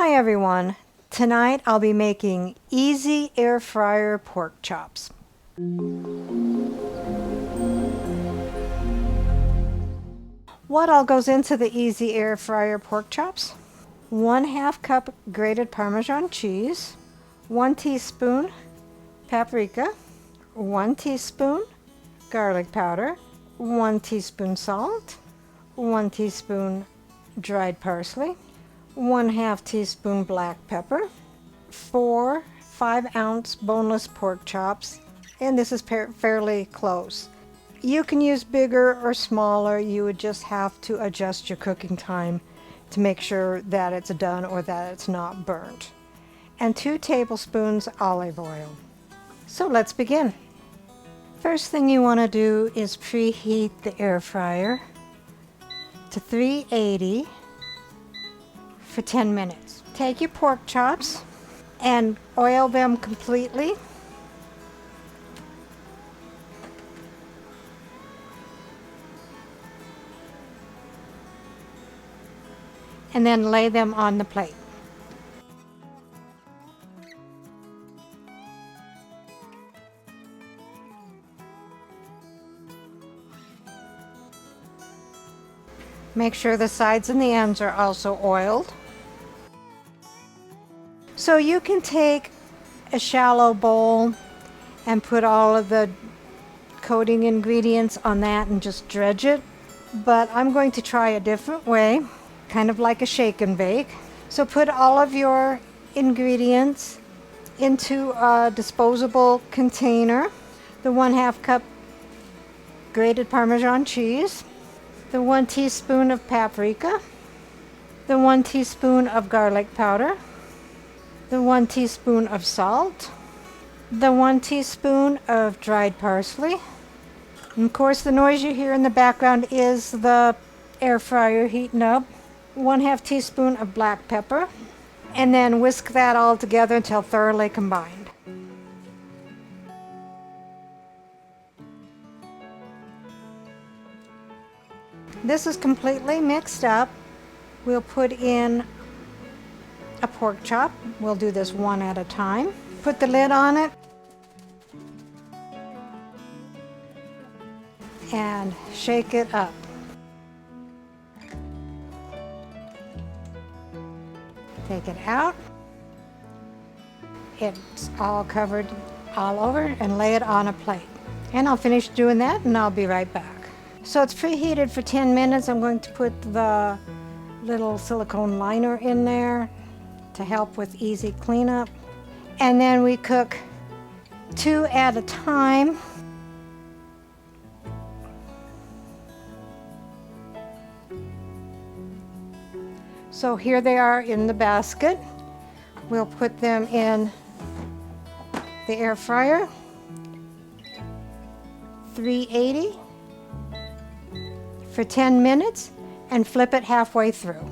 Hi everyone. Tonight I'll be making easy air fryer pork chops. What all goes into the easy air fryer pork chops? 1/2 cup grated Parmesan cheese, 1 teaspoon paprika, 1 teaspoon garlic powder, 1 teaspoon salt, 1 teaspoon dried parsley, 1/2 teaspoon black pepper, 4 5-ounce boneless pork chops, and this is fairly close. You can use bigger or smaller. You would just have to adjust your cooking time to make sure that it's done or that it's not burnt. And 2 tablespoons olive oil. So let's begin. First thing you want to do is preheat the air fryer to 380 for 10 minutes. Take your pork chops and oil them completely. And then lay them on the plate. Make sure the sides and the ends are also oiled. So you can take a shallow bowl and put all of the coating ingredients on that and just dredge it. But I'm going to try a different way, kind of like a shake and bake. So put all of your ingredients into a disposable container. The 1/2 cup grated Parmesan cheese, the 1 teaspoon of paprika, the 1 teaspoon of garlic powder, the 1 teaspoon of salt, the 1 teaspoon of dried parsley. And of course, the noise you hear in the background is the air fryer heating up. 1/2 teaspoon of black pepper, and then whisk that all together until thoroughly combined. This is completely mixed up. We'll put in a pork chop. We'll do this one at a time. Put the lid on it and shake it up. Take it out. It's all covered all over, and lay it on a plate. And I'll finish doing that and I'll be right back. So it's preheated for 10 minutes. I'm going to put the little silicone liner in there to help with easy cleanup. And then we cook 2 at a time. So here they are in the basket. We'll put them in the air fryer, 380 for 10 minutes, and flip it halfway through.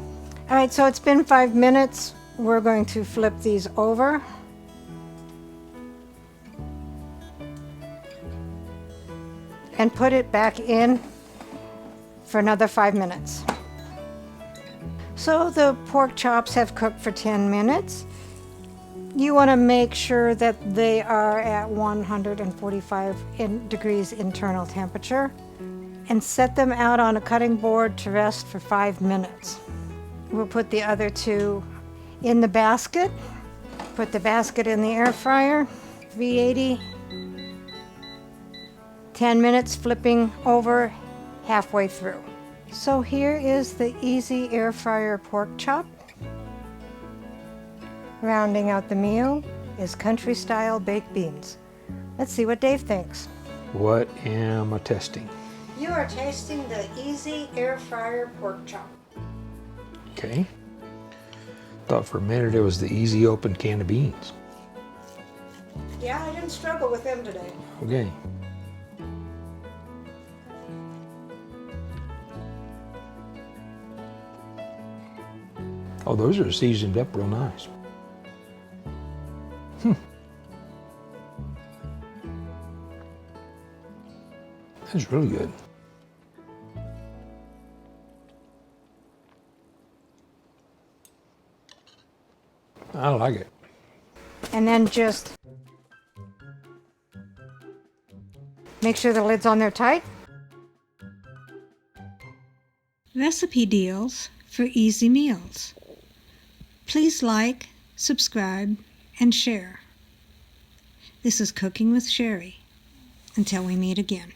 All right, so it's been 5 minutes. We're going to flip these over. And put it back in for another 5 minutes. So the pork chops have cooked for 10 minutes. You want to make sure that they are at 145 degrees internal temperature, and set them out on a cutting board to rest for 5 minutes. We'll put the other 2 in the basket. Put the basket in the air fryer, 380, 10 minutes, flipping over halfway through. So here is the easy air fryer pork chop. Rounding out the meal is country style baked beans. Let's see what Dave thinks. What am I testing? You are tasting the easy air fryer pork chop. Okay. Thought for a minute it was the easy open can of beans. Yeah, I didn't struggle with them today. Okay. Oh, those are seasoned up real nice. That's really good. I like it. And then just make sure the lid's on there tight. Recipe deals for easy meals. Please like, subscribe, and share. This is Cooking with Sherry. Until we meet again.